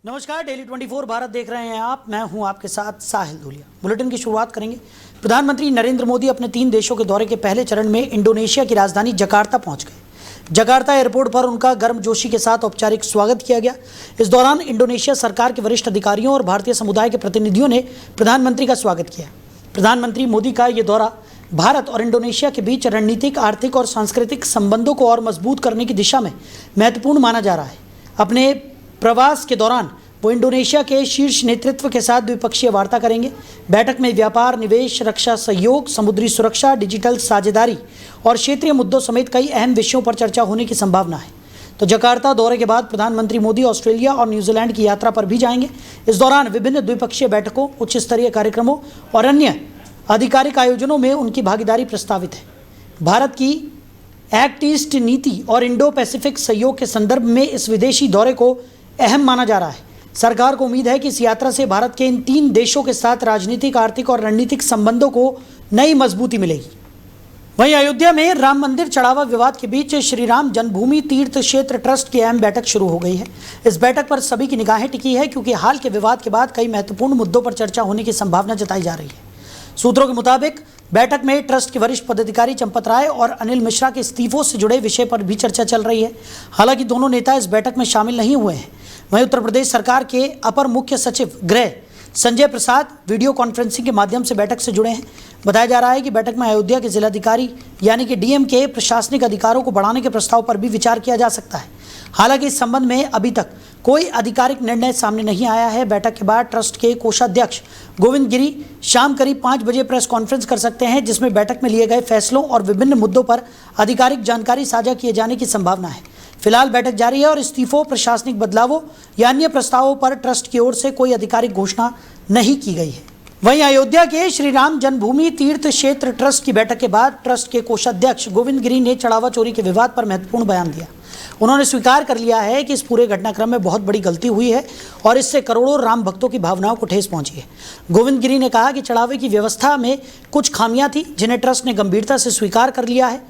नमस्कार, डेली 24 भारत देख रहे हैं आप। मैं हूं आपके साथ साहिल धूलिया। बुलेटिन की शुरुआत करेंगे। प्रधानमंत्री नरेंद्र मोदी अपने 3 देशों के दौरे के पहले चरण में इंडोनेशिया की राजधानी जकार्ता पहुंच गए। जकार्ता एयरपोर्ट पर उनका गर्मजोशी के साथ औपचारिक स्वागत किया गया। इस दौरान इंडोनेशिया सरकार के वरिष्ठ अधिकारियों और भारतीय समुदाय के प्रतिनिधियों ने प्रधानमंत्री का स्वागत किया। प्रधानमंत्री मोदी का ये दौरा भारत और इंडोनेशिया के बीच रणनीतिक, आर्थिक और सांस्कृतिक संबंधों को और मजबूत करने की दिशा में महत्वपूर्ण माना जा रहा है। अपने प्रवास के दौरान वो इंडोनेशिया के शीर्ष नेतृत्व के साथ द्विपक्षीय वार्ता करेंगे। बैठक में व्यापार, निवेश, रक्षा सहयोग, समुद्री सुरक्षा, डिजिटल साझेदारी और क्षेत्रीय मुद्दों समेत कई अहम विषयों पर चर्चा होने की संभावना है। तो जकार्ता दौरे के बाद प्रधानमंत्री मोदी ऑस्ट्रेलिया और न्यूजीलैंड की यात्रा पर भी जाएंगे। इस दौरान विभिन्न द्विपक्षीय बैठकों, उच्च स्तरीय कार्यक्रमों और अन्य आधिकारिक आयोजनों में उनकी भागीदारी प्रस्तावित है। भारत की एक्ट ईस्ट नीति और इंडो पैसिफिक सहयोग के संदर्भ में इस विदेशी दौरे को अहम माना जा रहा है। सरकार को उम्मीद है कि इस यात्रा से भारत के इन 3 देशों के साथ राजनीतिक, आर्थिक और रणनीतिक संबंधों को नई मजबूती मिलेगी। वहीं अयोध्या में राम मंदिर चढ़ावा विवाद के बीच श्री राम जन्मभूमि तीर्थ क्षेत्र ट्रस्ट की अहम बैठक शुरू हो गई है। इस बैठक पर सभी की निगाहें टिकी है, क्योंकि हाल के विवाद के बाद कई महत्वपूर्ण मुद्दों पर चर्चा होने की संभावना जताई जा रही है। सूत्रों के मुताबिक बैठक में ट्रस्ट के वरिष्ठ पदाधिकारी चंपत राय और अनिल मिश्रा के इस्तीफों से जुड़े विषय पर भी चर्चा चल रही है। हालांकि दोनों नेता इस बैठक में शामिल नहीं हुए हैं। वहीं उत्तर प्रदेश सरकार के अपर मुख्य सचिव गृह संजय प्रसाद वीडियो कॉन्फ्रेंसिंग के माध्यम से बैठक से जुड़े हैं। बताया जा रहा है कि बैठक में अयोध्या के जिलाधिकारी यानी कि डीएम के प्रशासनिक अधिकारों को बढ़ाने के प्रस्ताव पर भी विचार किया जा सकता है। हालांकि इस संबंध में अभी तक कोई आधिकारिक निर्णय सामने नहीं आया है। बैठक के बाद ट्रस्ट के कोषाध्यक्ष गोविंद गिरी शाम करीब 5 बजे प्रेस कॉन्फ्रेंस कर सकते हैं, जिसमें बैठक में लिए गए फैसलों और विभिन्न मुद्दों पर आधिकारिक जानकारी साझा किए जाने की संभावना है। फिलहाल बैठक जारी है और इस्तीफों, प्रशासनिक बदलावों या अन्य प्रस्तावों पर ट्रस्ट की ओर से कोई आधिकारिक घोषणा नहीं की गई है। वहीं अयोध्या के श्री राम जन्मभूमि तीर्थ क्षेत्र ट्रस्ट की बैठक के बाद ट्रस्ट के कोषाध्यक्ष गोविंद गिरी ने चढ़ावा चोरी के विवाद पर महत्वपूर्ण बयान दिया। उन्होंने स्वीकार कर लिया है कि इस पूरे घटनाक्रम में बहुत बड़ी गलती हुई है और इससे करोड़ों राम भक्तों की भावनाओं को ठेस पहुंची है। गोविंद गिरी ने कहा कि चढ़ावे की व्यवस्था में कुछ खामियां थी, जिन्हें ट्रस्ट ने गंभीरता से स्वीकार कर लिया है।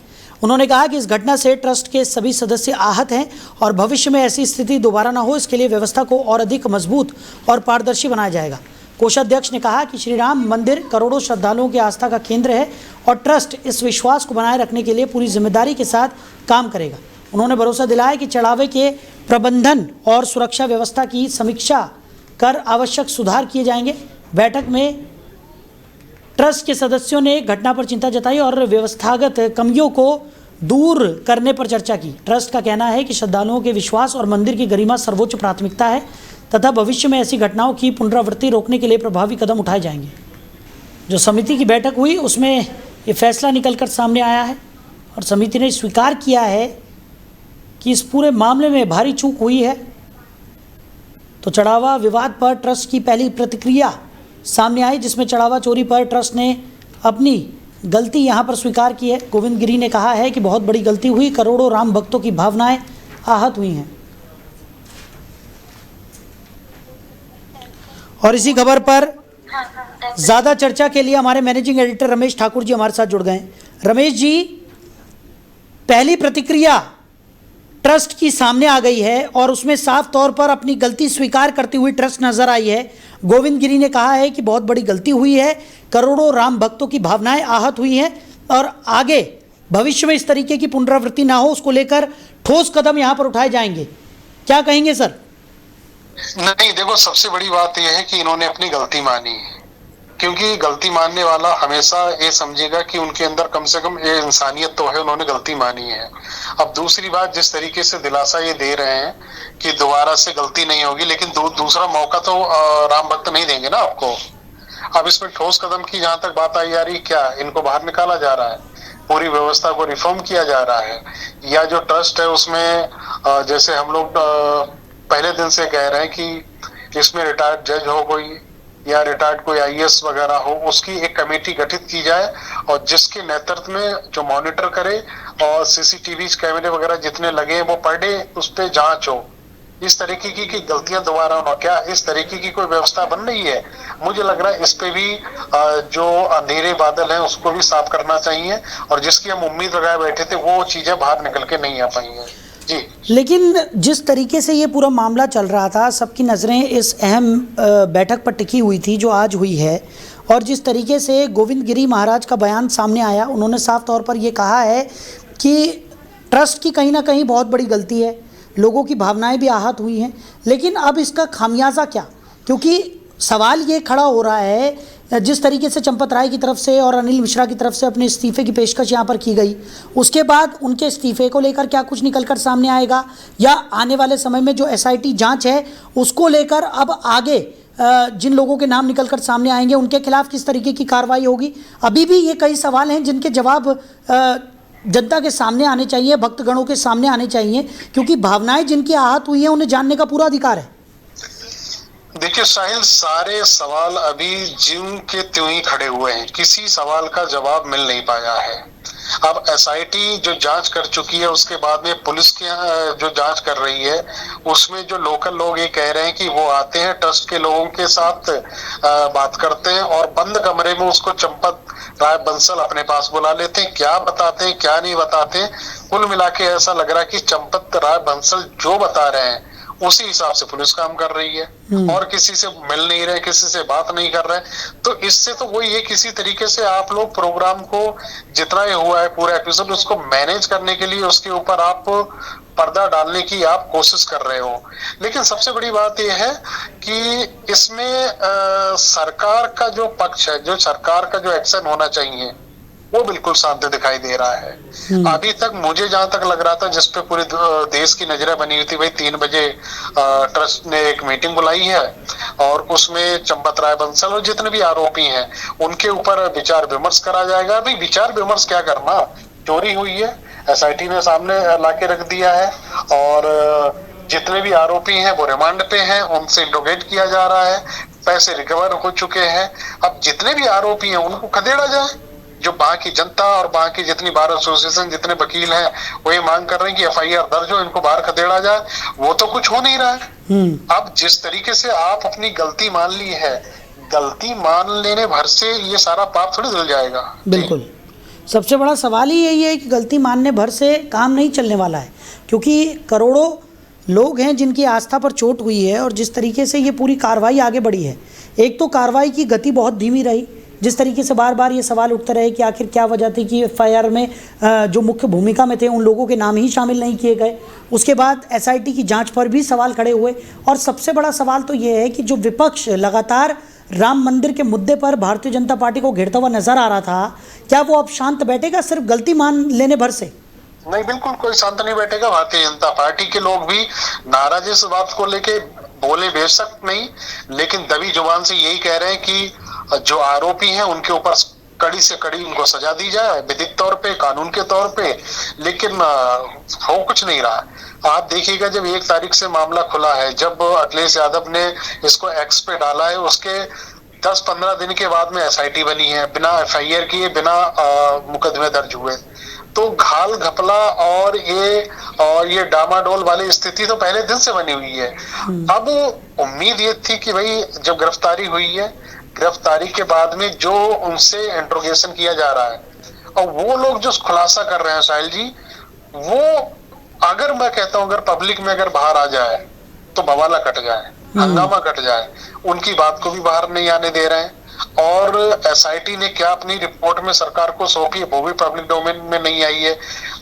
उन्होंने कहा कि इस घटना से ट्रस्ट के सभी सदस्य आहत हैं और भविष्य में ऐसी स्थिति दोबारा न हो, इसके लिए व्यवस्था को और अधिक मजबूत और पारदर्शी बनाया जाएगा। कोषाध्यक्ष ने कहा कि श्री राम मंदिर करोड़ों श्रद्धालुओं की आस्था का केंद्र है और ट्रस्ट इस विश्वास को बनाए रखने के लिए पूरी जिम्मेदारी के साथ काम करेगा। उन्होंने भरोसा दिलाया कि चढ़ावे के प्रबंधन और सुरक्षा व्यवस्था की समीक्षा कर आवश्यक सुधार किए जाएंगे। बैठक में ट्रस्ट के सदस्यों ने घटना पर चिंता जताई और व्यवस्थागत कमियों को दूर करने पर चर्चा की। ट्रस्ट का कहना है कि श्रद्धालुओं के विश्वास और मंदिर की गरिमा सर्वोच्च प्राथमिकता है तथा भविष्य में ऐसी घटनाओं की पुनरावृत्ति रोकने के लिए प्रभावी कदम उठाए जाएंगे। जो समिति की बैठक हुई उसमें ये फैसला निकलकर सामने आया है और समिति ने स्वीकार किया है कि इस पूरे मामले में भारी चूक हुई है। तो चढ़ावा विवाद पर ट्रस्ट की पहली प्रतिक्रिया सामने आई, जिसमें चढ़ावा चोरी पर ट्रस्ट ने अपनी गलती यहां पर स्वीकार की है। गोविंद गिरी ने कहा है कि बहुत बड़ी गलती हुई, करोड़ों राम भक्तों की भावनाएं आहत हुई हैं। और इसी खबर पर ज्यादा चर्चा के लिए हमारे मैनेजिंग एडिटर रमेश ठाकुर जी हमारे साथ जुड़ गए। रमेश जी, पहली प्रतिक्रिया ट्रस्ट की सामने आ गई है और उसमें साफ तौर पर अपनी गलती स्वीकार करती हुई ट्रस्ट नजर आई है। गोविंद गिरी ने कहा है कि बहुत बड़ी गलती हुई है, करोड़ों राम भक्तों की भावनाएं आहत हुई हैं और आगे भविष्य में इस तरीके की पुनरावृत्ति ना हो, उसको लेकर ठोस कदम यहां पर उठाए जाएंगे। क्या कहेंगे सर? नहीं, देखो, सबसे बड़ी बात यह है कि इन्होंने अपनी गलती मानी, क्योंकि गलती मानने वाला हमेशा ये समझेगा कि उनके अंदर कम से कम ये इंसानियत तो है, उन्होंने गलती मानी है। अब दूसरी बात, जिस तरीके से दिलासा ये दे रहे हैं कि दोबारा से गलती नहीं होगी, लेकिन दूसरा मौका तो राम भक्त नहीं देंगे ना आपको। अब इसमें ठोस कदम की जहां तक बात आई जा रही, क्या इनको बाहर निकाला जा रहा है, पूरी व्यवस्था को रिफॉर्म किया जा रहा है, या जो ट्रस्ट है उसमें जैसे हम लोग पहले दिन से कह रहे हैं कि इसमें रिटायर्ड जज हो कोई या रिटायर्ड कोई आईएएस वगैरह हो, उसकी एक कमेटी गठित की जाए और जिसके नेतृत्व में जो मॉनिटर करे और सीसीटीवी कैमरे वगैरह जितने लगे वो पर डे उस पर जांच हो। इस तरीके की गलतियां दोबारा हो, क्या इस तरीके की कोई व्यवस्था बन रही है? मुझे लग रहा है इस पे भी जो अंधेरे बादल हैं उसको भी साफ करना चाहिए और जिसकी हम उम्मीद लगाए बैठे थे वो चीजें बाहर निकल के नहीं आ पाई हैं। जी। लेकिन जिस तरीके से ये पूरा मामला चल रहा था, सबकी नज़रें इस अहम बैठक पर टिकी हुई थी जो आज हुई है, और जिस तरीके से गोविंद गिरी महाराज का बयान सामने आया, उन्होंने साफ तौर पर ये कहा है कि ट्रस्ट की कहीं ना कहीं बहुत बड़ी गलती है, लोगों की भावनाएं भी आहत हुई हैं, लेकिन अब इसका खामियाजा क्या? क्योंकि सवाल ये खड़ा हो रहा है, जिस तरीके से चंपत राय की तरफ से और अनिल मिश्रा की तरफ से अपने इस्तीफे की पेशकश यहाँ पर की गई, उसके बाद उनके इस्तीफे को लेकर क्या कुछ निकलकर सामने आएगा, या आने वाले समय में जो एसआईटी जांच है उसको लेकर अब आगे जिन लोगों के नाम निकलकर सामने आएंगे उनके खिलाफ किस तरीके की कार्रवाई होगी? अभी भी ये कई सवाल हैं जिनके जवाब जनता के सामने आने चाहिए, भक्तगणों के सामने आने चाहिए, क्योंकि भावनाएं जिनकी आहत हुई हैं उन्हें जानने का पूरा अधिकार है। देखिए साहिल, सारे सवाल अभी ज्यों के त्यों ही खड़े हुए हैं, किसी सवाल का जवाब मिल नहीं पाया है। अब एसआईटी जो जांच कर चुकी है, उसके बाद में पुलिस की जो जांच कर रही है, उसमें जो लोकल लोग ये कह रहे हैं कि वो आते हैं, ट्रस्ट के लोगों के साथ बात करते हैं और बंद कमरे में उसको चंपत राय बंसल अपने पास बुला लेते हैं। क्या बताते हैं क्या नहीं बताते हैं, कुल मिला के ऐसा लग रहा है कि चंपत राय बंसल जो बता रहे हैं उसी हिसाब से पुलिस काम कर रही है और किसी से मिल नहीं रहे, किसी से बात नहीं कर रहे। तो इससे तो वही है, किसी तरीके से आप लोग प्रोग्राम को जितना ये हुआ है पूरा एपिसोड, उसको मैनेज करने के लिए उसके ऊपर आप पर्दा डालने की आप कोशिश कर रहे हो। लेकिन सबसे बड़ी बात यह है कि इसमें सरकार का जो पक्ष है, जो सरकार का जो एक्शन होना चाहिए, वो बिल्कुल शांत दिखाई दे रहा है। अभी तक मुझे जहां तक लग रहा था, जिसपे पूरे देश की नजरें बनी हुई थी, भाई 3 बजे ट्रस्ट ने एक मीटिंग बुलाई है और उसमें चंपत राय बंसल और जितने भी आरोपी हैं उनके ऊपर विचार विमर्श करा जाएगा। भाई विचार विमर्श क्या करना, चोरी हुई है, एसआईटी ने सामने लाके रख दिया है और जितने भी आरोपी हैं वो रिमांड पे हैं, उनसे इंट्रोगेट किया जा रहा है, पैसे रिकवर हो चुके हैं। अब जितने भी आरोपी हैं उनको खदेड़ा जाए। जो वहां की जनता और वहां की जितनी बार एसोसिएशन, जितने वकील हैं, वो ये मांग कर रहे हैं कि एफआईआर दर्ज हो, इनको बाहर खदेड़ा जाए। वो तो कुछ हो नहीं रहा है। अब जिस तरीके से आप अपनी गलती मान ली है, गलती मान लेने भर से ये सारा पाप थोड़ी धुल जाएगा। बिल्कुल, सबसे बड़ा सवाल ही यही है कि गलती मानने भर से काम नहीं चलने वाला है, क्योंकि करोड़ों लोग हैं जिनकी आस्था पर चोट हुई है। और जिस तरीके से ये पूरी कार्रवाई आगे बढ़ी है, एक तो कार्रवाई की गति बहुत धीमी रही, जिस तरीके से बार बार ये सवाल उठते रहे कि आखिर क्या वजह थी कि एफआईआर में जो मुख्य भूमिका में थे उन लोगों के नाम ही शामिल नहीं किए गए। उसके बाद एसआईटी की जांच पर भी सवाल खड़े हुए, और सबसे बड़ा सवाल तो ये है कि जो विपक्ष लगातार राम मंदिर के मुद्दे पर भारतीय जनता पार्टी को घेरता हुआ नजर आ रहा था, क्या वो अब शांत बैठेगा सिर्फ गलती मान लेने भर से? नहीं, बिल्कुल कोई शांत नहीं बैठेगा। भारतीय जनता पार्टी के लोग भी नाराज इस बात को लेके, बोले बेशक नहीं, लेकिन दबी जुबान से यही कह रहे हैं कि जो आरोपी हैं उनके ऊपर कड़ी से कड़ी उनको सजा दी जाए, विधिक तौर पे, कानून के तौर पे। लेकिन हो कुछ नहीं रहा। आप देखिएगा, जब 1 तारीख से मामला खुला है, जब अखिलेश यादव ने इसको एक्स पे डाला है, उसके 10-15 दिन के बाद में एसआईटी बनी है, बिना एफआईआर किए, बिना मुकदमे दर्ज हुए। तो घाल घपला और ये डामाडोल वाली स्थिति तो पहले दिन से बनी हुई है। अब उम्मीद ये थी कि भाई जब गिरफ्तारी हुई है, गिरफ्तारी के बाद में जो उनसे इंट्रोगेशन किया जा रहा है और वो लोग जो खुलासा कर रहे हैं साहिल जी, वो अगर मैं कहता हूं अगर पब्लिक में अगर बाहर आ जाए तो बवाला कट जाए, हंगामा कट जाए। उनकी बात को भी बाहर नहीं आने दे रहे हैं। और एसआईटी ने क्या अपनी रिपोर्ट में सरकार को सौंपी है वो भी पब्लिक डोमेन में नहीं आई है।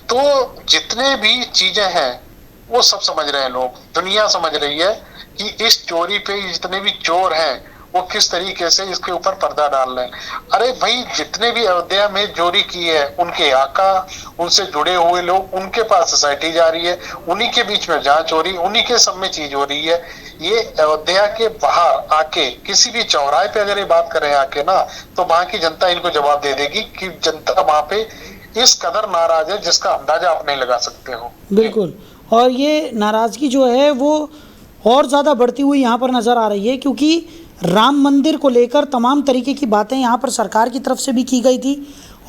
तो जितने भी चीजें हैं वो सब समझ रहे हैं लोग, दुनिया समझ रही है कि इस चोरी पे जितने भी चोर हैं वो किस तरीके से इसके ऊपर पर्दा डाल रहे हैं। अरे भाई, जितने भी अयोध्या में चोरी की है, उनके आका, उनसे जुड़े हुए लोग, उनके पास सोसाइटी जा रही है, उन्हीं के बीच में जांच हो रही है, उन्हीं के सब में चीज हो रही है। ये अयोध्या के बाहर आके किसी भी चौराहे पे अगर ये बात करें आके ना, तो वहां की जनता इनको जवाब दे देगी कि जनता वहां पे इस कदर नाराज है जिसका अंदाजा आप नहीं लगा सकते हो। बिल्कुल, और ये नाराजगी जो है वो और ज़्यादा बढ़ती हुई यहाँ पर नज़र आ रही है, क्योंकि राम मंदिर को लेकर तमाम तरीके की बातें यहाँ पर सरकार की तरफ से भी की गई थी,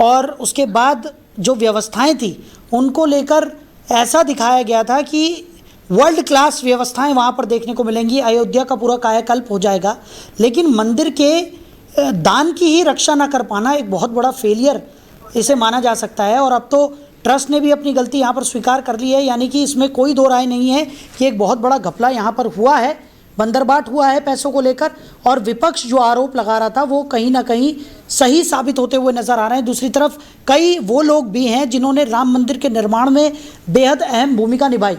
और उसके बाद जो व्यवस्थाएं थी उनको लेकर ऐसा दिखाया गया था कि वर्ल्ड क्लास व्यवस्थाएं वहाँ पर देखने को मिलेंगी, अयोध्या का पूरा कायाकल्प हो जाएगा। लेकिन मंदिर के दान की ही रक्षा ना कर पाना एक बहुत बड़ा फेलियर इसे माना जा सकता है। और अब तो ट्रस्ट ने भी अपनी गलती यहाँ पर स्वीकार कर ली है, यानी कि इसमें कोई दो राय नहीं है कि एक बहुत बड़ा घपला यहाँ पर हुआ है, बंदरबाट हुआ है पैसों को लेकर, और विपक्ष जो आरोप लगा रहा था वो कहीं ना कहीं सही साबित होते हुए नजर आ रहे हैं। दूसरी तरफ कई वो लोग भी हैं जिन्होंने राम मंदिर के निर्माण में बेहद अहम भूमिका निभाई।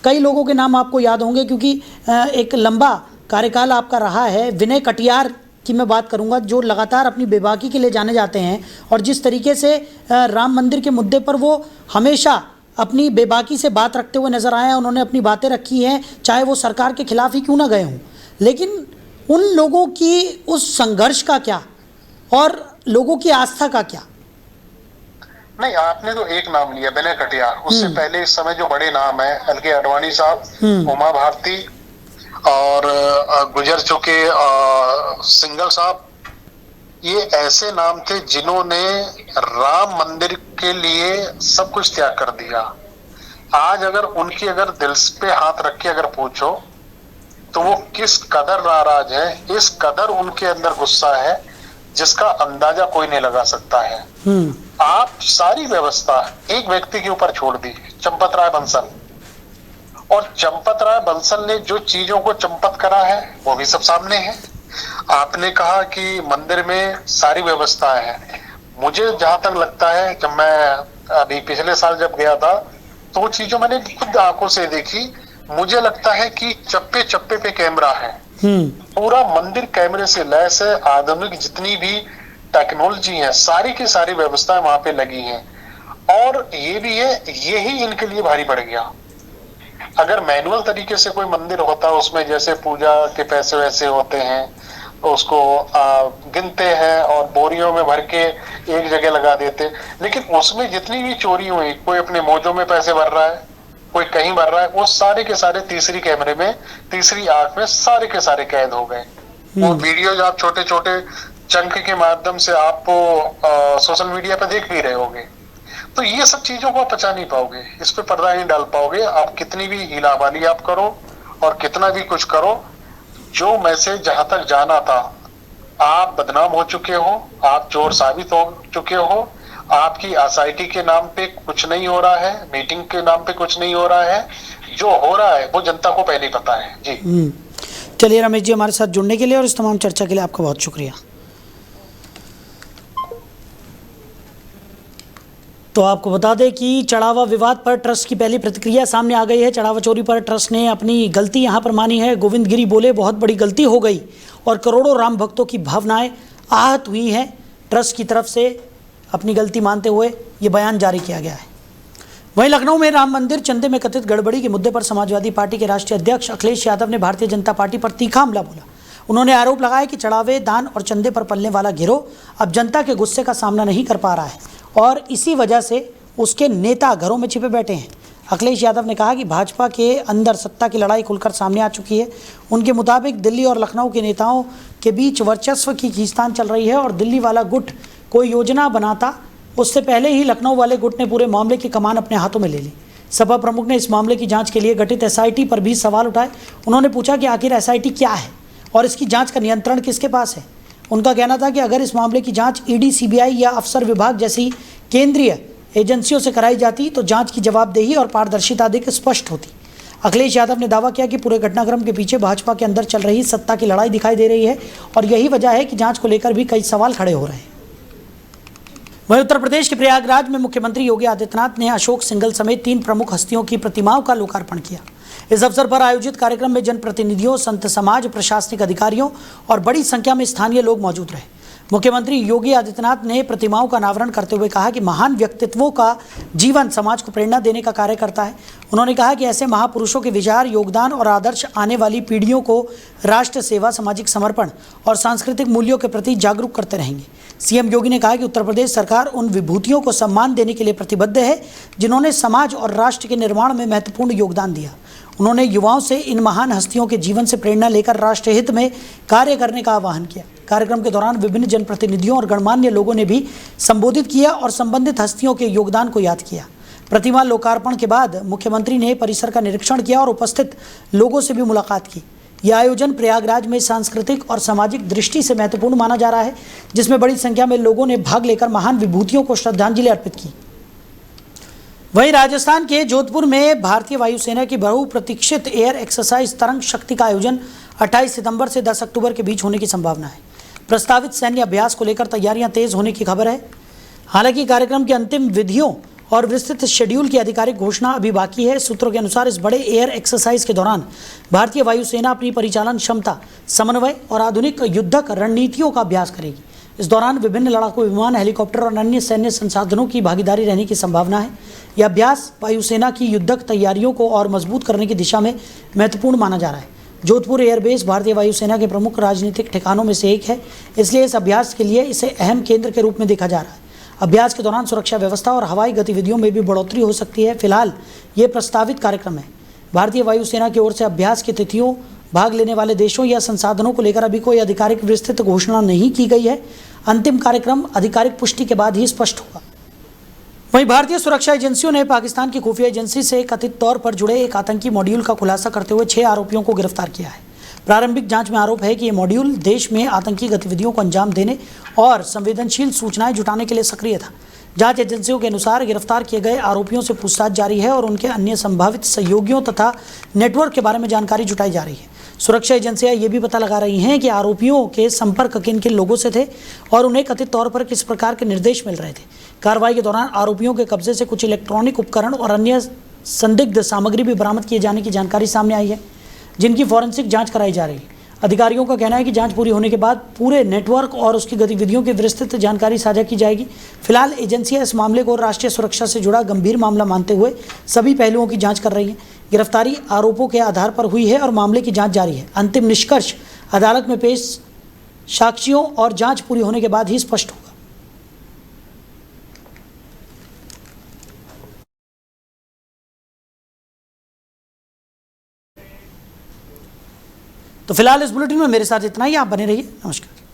कई लोगों के नाम आपको याद होंगे क्योंकि एक लंबा कार्यकाल आपका रहा है। विनय कटियार की मैं बात करूंगा, जो लगातार अपनी बेबाकी के लिए जाने जाते हैं और जिस तरीके से राम मंदिर के मुद्दे पर वो हमेशा अपनी बेबाकी से बात रखते हुए नजर आए हैं। उन्होंने अपनी बातें रखी हैं, चाहे वो सरकार के खिलाफ ही क्यों ना गए हों। लेकिन उन लोगों की उस संघर्ष का क्या और लोगों की आस्था का क्या? नहीं, आपने तो एक नाम लिया विनय कटियार, उससे पहले इस समय जो बड़े नाम है एल.के. आडवाणी साहब, उमा भारती और गुजर चुके सिंघल साहब, ये ऐसे नाम थे जिन्होंने राम मंदिर के लिए सब कुछ त्याग कर दिया। आज अगर उनकी दिल पे हाथ रख के अगर पूछो तो वो किस कदर नाराज है, इस कदर उनके अंदर गुस्सा है जिसका अंदाजा कोई नहीं लगा सकता है। आप सारी व्यवस्था एक व्यक्ति के ऊपर छोड़ दी, चंपत राय बंसल, और चंपत राय बंसल ने जो चीजों को चंपत करा है वो भी सब सामने है। आपने कहा कि मंदिर में सारी व्यवस्था है, मुझे जहां तक लगता है, जब मैं अभी पिछले साल जब गया था तो वो चीजों मैंने खुद आंखों से देखी, मुझे लगता है कि चप्पे चप्पे पे कैमरा है, पूरा मंदिर कैमरे से लैस है। आधुनिक जितनी भी टेक्नोलॉजी है सारी की सारी व्यवस्थाएं वहां पे लगी हैं। और ये भी है, यही इनके लिए भारी पड़ गया। अगर मैनुअल तरीके से कोई मंदिर होता, उसमें जैसे पूजा के पैसे वैसे होते हैं, तो उसको गिनते हैं और बोरियों में भर के एक जगह लगा देते, लेकिन उसमें जितनी भी चोरी हुई, कोई अपने मोजों में पैसे भर रहा है, कोई कहीं भर रहा है, वो सारे के सारे तीसरी कैमरे में, तीसरी आंख में सारे के सारे कैद हो गए। वो वीडियोज आप छोटे छोटे चंक के माध्यम से आपको सोशल मीडिया पे देख भी रहे होंगे। तो ये सब चीजों को आप बचा नहीं पाओगे, इस पे पर्दा नहीं डाल पाओगे। आप कितनी भी हीलाबाली आप करो और कितना भी कुछ करो, जो मैसेज जहां तक जाना था, आप बदनाम हो चुके हो, आप चोर साबित हो चुके हो। आपकी एसआईटी के नाम पे कुछ नहीं हो रहा है, मीटिंग के नाम पे कुछ नहीं हो रहा है, जो हो रहा है वो जनता को पहले ही पता है। जी चलिए रमेश जी, हमारे साथ जुड़ने के लिए और इस तमाम चर्चा के लिए आपका बहुत शुक्रिया। तो आपको बता दें कि चढ़ावा विवाद पर ट्रस्ट की पहली प्रतिक्रिया सामने आ गई है। चढ़ावा चोरी पर ट्रस्ट ने अपनी गलती यहां पर मानी है। गोविंद गिरी बोले बहुत बड़ी गलती हो गई और करोड़ों राम भक्तों की भावनाएं आहत हुई हैं। ट्रस्ट की तरफ से अपनी गलती मानते हुए ये बयान जारी किया गया है। वहीं लखनऊ में राम मंदिर चंदे में कथित गड़बड़ी के मुद्दे पर समाजवादी पार्टी के राष्ट्रीय अध्यक्ष अखिलेश यादव ने भारतीय जनता पार्टी पर तीखा हमला बोला। उन्होंने आरोप लगाया कि चढ़ावे, दान और चंदे पर पलने वाला गिरोह अब जनता के गुस्से का सामना नहीं कर पा रहा है और इसी वजह से उसके नेता घरों में छिपे बैठे हैं। अखिलेश यादव ने कहा कि भाजपा के अंदर सत्ता की लड़ाई खुलकर सामने आ चुकी है। उनके मुताबिक दिल्ली और लखनऊ के नेताओं के बीच वर्चस्व की खींचतान चल रही है और दिल्ली वाला गुट कोई योजना बनाता उससे पहले ही लखनऊ वाले गुट ने पूरे मामले की कमान अपने हाथों में ले ली। सपा प्रमुख ने इस मामले की जांच के लिए गठित एसआईटी पर भी सवाल उठाए। उन्होंने पूछा कि आखिर एसआईटी क्या है और इसकी जांच का नियंत्रण किसके पास है। उनका कहना था कि अगर इस मामले की जांच ईडी, सीबीआई या अफसर विभाग जैसी केंद्रीय एजेंसियों से कराई जाती तो जांच की जवाबदेही और पारदर्शिता अधिक स्पष्ट होती। अखिलेश यादव ने दावा किया कि पूरे घटनाक्रम के पीछे भाजपा के अंदर चल रही सत्ता की लड़ाई दिखाई दे रही है और यही वजह है कि जांच को लेकर भी कई सवाल खड़े हो रहे हैं। वहीं उत्तर प्रदेश के प्रयागराज में मुख्यमंत्री योगी आदित्यनाथ ने अशोक सिंघल समेत 3 प्रमुख हस्तियों की प्रतिमाओं का लोकार्पण किया। इस अवसर पर आयोजित कार्यक्रम में जनप्रतिनिधियों, संत समाज, प्रशासनिक अधिकारियों और बड़ी संख्या में स्थानीय लोग मौजूद रहे। मुख्यमंत्री योगी आदित्यनाथ ने प्रतिमाओं का अनावरण करते हुए कहा कि महान व्यक्तित्वों का जीवन समाज को प्रेरणा देने का कार्य करता है। उन्होंने कहा कि ऐसे महापुरुषों के विचार, योगदान और आदर्श आने वाली पीढ़ियों को राष्ट्र सेवा, सामाजिक समर्पण और सांस्कृतिक मूल्यों के प्रति जागरूक करते रहेंगे। सीएम योगी ने कहा कि उत्तर प्रदेश सरकार उन विभूतियों को सम्मान देने के लिए प्रतिबद्ध है जिन्होंने समाज और राष्ट्र के निर्माण में महत्वपूर्ण योगदान दिया। उन्होंने युवाओं से इन महान हस्तियों के जीवन से प्रेरणा लेकर राष्ट्र हित में कार्य करने का आह्वान किया। कार्यक्रम के दौरान विभिन्न जनप्रतिनिधियों और गणमान्य लोगों ने भी संबोधित किया और संबंधित हस्तियों के योगदान को याद किया। प्रतिमा लोकार्पण के बाद मुख्यमंत्री ने परिसर का निरीक्षण किया और उपस्थित लोगों से भी मुलाकात की। यह आयोजन प्रयागराज में सांस्कृतिक और सामाजिक दृष्टि से महत्वपूर्ण माना जा रहा है, जिसमें बड़ी संख्या में लोगों ने भाग लेकर महान विभूतियों को श्रद्धांजलि अर्पित की। वहीं राजस्थान के जोधपुर में भारतीय वायुसेना की बहुप्रतीक्षित एयर एक्सरसाइज तरंग शक्ति का आयोजन 28 सितंबर से 10 अक्टूबर के बीच होने की संभावना है। प्रस्तावित सैन्य अभ्यास को लेकर तैयारियां तेज होने की खबर है। हालांकि कार्यक्रम की अंतिम विधियों और विस्तृत शेड्यूल की आधिकारिक घोषणा अभी बाकी है। सूत्रों के अनुसार इस बड़े एयर एक्सरसाइज के दौरान भारतीय वायुसेना अपनी परिचालन क्षमता, समन्वय और आधुनिक युद्धक रणनीतियों का अभ्यास करेगी। इस दौरान विभिन्न लड़ाकू विमान, हेलीकॉप्टर और अन्य सैन्य संसाधनों की भागीदारी रहने की संभावना है। यह अभ्यास वायुसेना की युद्धक तैयारियों को और मजबूत करने की दिशा में महत्वपूर्ण माना जा रहा है। जोधपुर एयरबेस भारतीय वायुसेना के प्रमुख राजनीतिक ठिकानों में से एक है, इसलिए इस अभ्यास के लिए इसे अहम केंद्र के रूप में देखा जा रहा है। अभ्यास के दौरान सुरक्षा व्यवस्था और हवाई गतिविधियों में भी बढ़ोतरी हो सकती है। फिलहाल ये प्रस्तावित कार्यक्रम है। भारतीय वायुसेना की ओर से अभ्यास की तिथियों, भाग लेने वाले देशों या संसाधनों को लेकर अभी कोई आधिकारिक विस्तृत घोषणा नहीं की गई है। अंतिम कार्यक्रम आधिकारिक पुष्टि के बाद ही स्पष्ट होगा। वहीं भारतीय सुरक्षा एजेंसियों ने पाकिस्तान की खुफिया एजेंसी से कथित तौर पर जुड़े एक आतंकी मॉड्यूल का खुलासा करते हुए 6 आरोपियों को गिरफ्तार किया है। प्रारंभिक जांच में आरोप है कि ये मॉड्यूल देश में आतंकी गतिविधियों को अंजाम देने और संवेदनशील सूचनाएं जुटाने के लिए सक्रिय था। जांच एजेंसियों के अनुसार गिरफ्तार किए गए आरोपियों से पूछताछ जारी है और उनके अन्य संभावित सहयोगियों तथा नेटवर्क के बारे में जानकारी जुटाई जा रही है। सुरक्षा एजेंसियां ये भी पता लगा रही हैं कि आरोपियों के संपर्क किन किन लोगों से थे और उन्हें कथित तौर पर किस प्रकार के निर्देश मिल रहे थे। कार्रवाई के दौरान आरोपियों के कब्जे से कुछ इलेक्ट्रॉनिक उपकरण और अन्य संदिग्ध सामग्री भी बरामद किए जाने की जानकारी सामने आई है, जिनकी फॉरेंसिक जांच कराई जा रही है। अधिकारियों का कहना है कि जांच पूरी होने के बाद पूरे नेटवर्क और उसकी गतिविधियों की विस्तृत जानकारी साझा की जाएगी। फिलहाल एजेंसियां इस मामले को राष्ट्रीय सुरक्षा से जुड़ा गंभीर मामला मानते हुए सभी पहलुओं की जांच कर रही हैं। गिरफ्तारी आरोपों के आधार पर हुई है और मामले की जांच जारी है। अंतिम निष्कर्ष अदालत में पेश साक्ष्यों और जांच पूरी होने के बाद ही स्पष्ट होगा। तो फिलहाल इस बुलेटिन में मेरे साथ इतना ही। आप बने रहिए। नमस्कार।